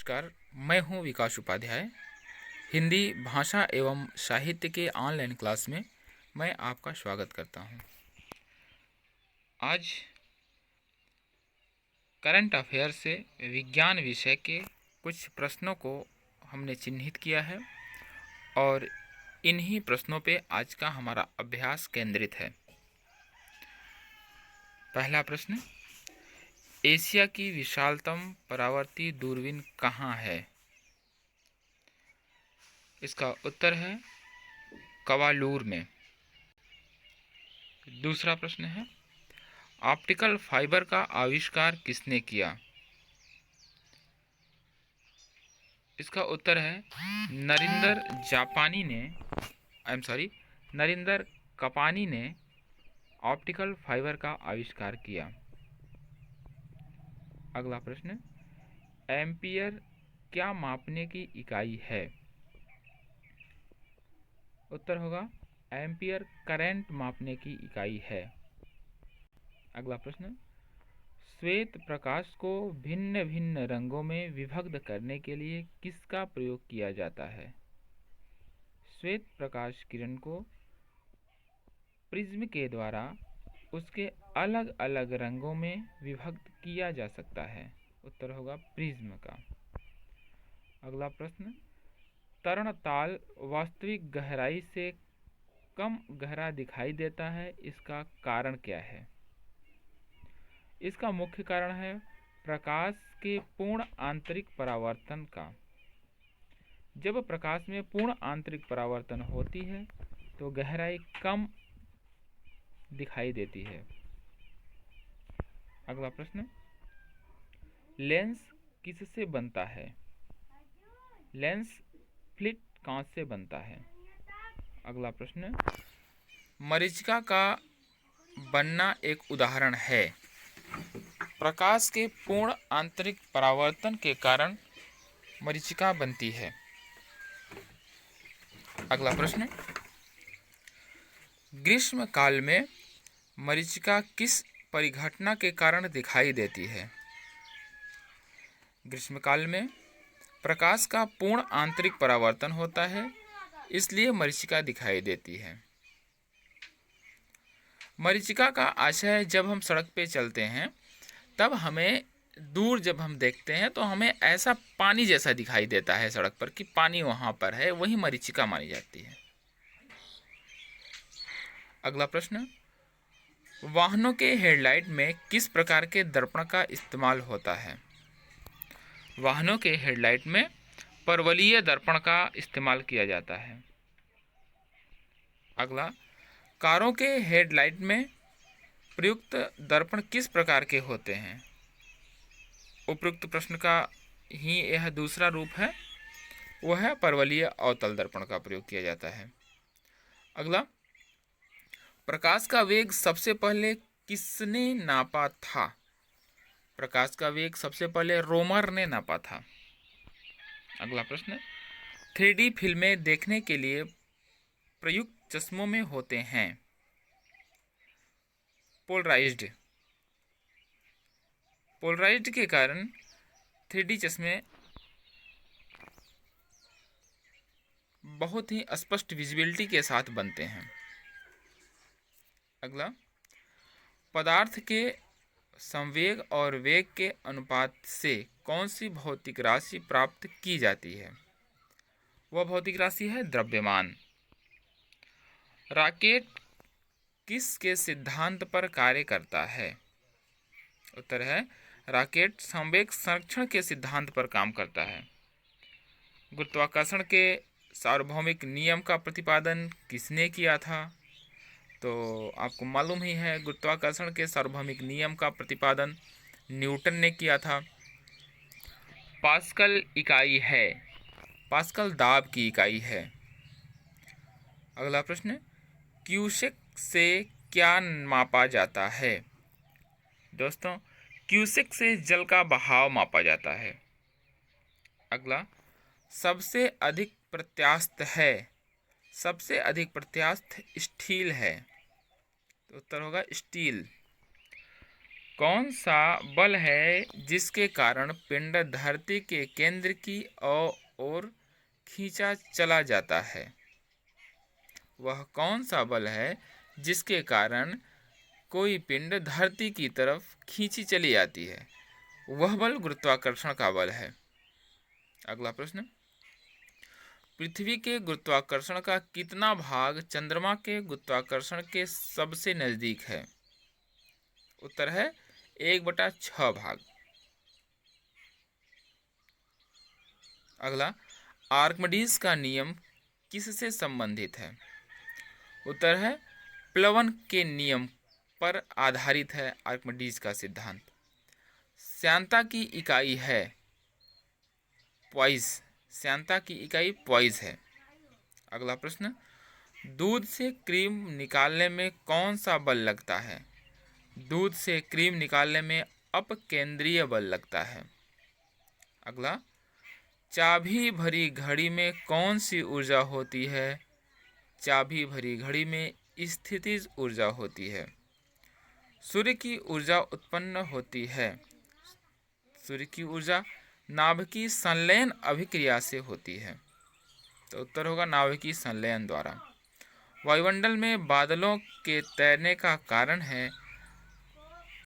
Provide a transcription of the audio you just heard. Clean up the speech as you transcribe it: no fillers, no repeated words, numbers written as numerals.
नमस्कार, मैं हूं विकास उपाध्याय। हिंदी भाषा एवं साहित्य के ऑनलाइन क्लास में मैं आपका स्वागत करता हूं। आज करंट अफेयर से विज्ञान विषय के कुछ प्रश्नों को हमने चिन्हित किया है और इन्हीं प्रश्नों पे आज का हमारा अभ्यास केंद्रित है। पहला प्रश्न, एशिया की विशालतम परावर्ती दूरबीन कहाँ है? इसका उत्तर है कवालूर में। दूसरा प्रश्न है, ऑप्टिकल फाइबर का आविष्कार किसने किया? इसका उत्तर है नरिंदर कपानी ने ऑप्टिकल फाइबर का आविष्कार किया। अगला प्रश्न, एम्पियर क्या मापने की इकाई है? उत्तर होगा एम्पियर करंट मापने की इकाई है। अगला प्रश्न, श्वेत प्रकाश को भिन्न भिन्न रंगों में विभक्त करने के लिए किसका प्रयोग किया जाता है? श्वेत प्रकाश किरण को प्रिज्म के द्वारा उसके अलग अलग रंगों में विभक्त किया जा सकता है। उत्तर होगा प्रिज्म का। अगला प्रश्न, तरण ताल वास्तविक गहराई से कम गहरा दिखाई देता है, इसका कारण क्या है? इसका मुख्य कारण है प्रकाश के पूर्ण आंतरिक परावर्तन का। जब प्रकाश में पूर्ण आंतरिक परावर्तन होती है तो गहराई कम दिखाई देती है। अगला प्रश्न, लेंस किससे बनता है? लेंस फ्लिट कांच से बनता है। अगला प्रश्न, मरीचिका का बनना एक उदाहरण है। प्रकाश के पूर्ण आंतरिक परावर्तन के कारण मरीचिका बनती है। अगला प्रश्न, ग्रीष्म काल में मरीचिका किस परिघटना के कारण दिखाई देती है? ग्रीष्म काल में प्रकाश का पूर्ण आंतरिक परावर्तन होता है, इसलिए मरीचिका दिखाई देती है। मरीचिका का आशय जब हम सड़क पे चलते हैं तब हमें दूर जब हम देखते हैं तो हमें ऐसा पानी जैसा दिखाई देता है सड़क पर कि पानी वहां पर है, वही मरीचिका मानी जाती है। अगला प्रश्न, वाहनों के हेडलाइट में किस प्रकार के दर्पण का इस्तेमाल होता है? वाहनों के हेडलाइट में परवलयीय दर्पण का इस्तेमाल किया जाता है। अगला, कारों के हेडलाइट में प्रयुक्त दर्पण किस प्रकार के होते हैं? उपयुक्त प्रश्न का ही यह दूसरा रूप है, वह है परवलयीय अवतल दर्पण का प्रयोग किया जाता है। अगला, प्रकाश का वेग सबसे पहले किसने नापा था? प्रकाश का वेग सबसे पहले रोमर ने नापा था। अगला प्रश्न, 3D फिल्में देखने के लिए प्रयुक्त चश्मों में होते हैं पोलराइज्ड के कारण 3D चश्मे बहुत ही स्पष्ट विजिबिलिटी के साथ बनते हैं। अगला, पदार्थ के संवेग और वेग के अनुपात से कौन सी भौतिक राशि प्राप्त की जाती है? वह भौतिक राशि है द्रव्यमान। रॉकेट किस के सिद्धांत पर कार्य करता है? उत्तर है रॉकेट संवेग संरक्षण के सिद्धांत पर काम करता है। गुरुत्वाकर्षण के सार्वभौमिक नियम का प्रतिपादन किसने किया था? तो आपको मालूम ही है, गुरुत्वाकर्षण के सार्वभौमिक नियम का प्रतिपादन न्यूटन ने किया था। पास्कल इकाई है, पास्कल दाब की इकाई है। अगला प्रश्न, क्यूसेक से क्या मापा जाता है? दोस्तों, क्यूसेक से जल का बहाव मापा जाता है। अगला, सबसे अधिक प्रत्यास्थ स्टील है, तो उत्तर होगा स्टील। कौन सा बल है जिसके कारण पिंड धरती के केंद्र की ओर खींचा चला जाता है? वह कौन सा बल है जिसके कारण कोई पिंड धरती की तरफ खींची चली जाती है? वह बल गुरुत्वाकर्षण का बल है। अगला प्रश्न, पृथ्वी के गुरुत्वाकर्षण का कितना भाग चंद्रमा के गुरुत्वाकर्षण के सबसे नजदीक है? उत्तर है 1/6 भाग। अगला, आर्किमिडीज का नियम किससे संबंधित है? उत्तर है प्लवन के नियम पर आधारित है आर्किमिडीज का सिद्धांत। श्यानता की इकाई है पॉइस। श्यानता की इकाई पॉइस है। अगला प्रश्न, दूध से क्रीम निकालने में कौन सा बल लगता है? दूध से क्रीम निकालने में अपकेंद्रीय बल लगता है। अगला, चाबी भरी घड़ी में कौन सी ऊर्जा होती है? चाबी भरी घड़ी में स्थितिज ऊर्जा होती है। सूर्य की ऊर्जा उत्पन्न होती है। सूर्य की ऊर्जा नाभिकीय संलयन अभिक्रिया से होती है। तो उत्तर होगा नाभिकीय संलयन द्वारा। वायुमंडल में बादलों के तैरने का कारण है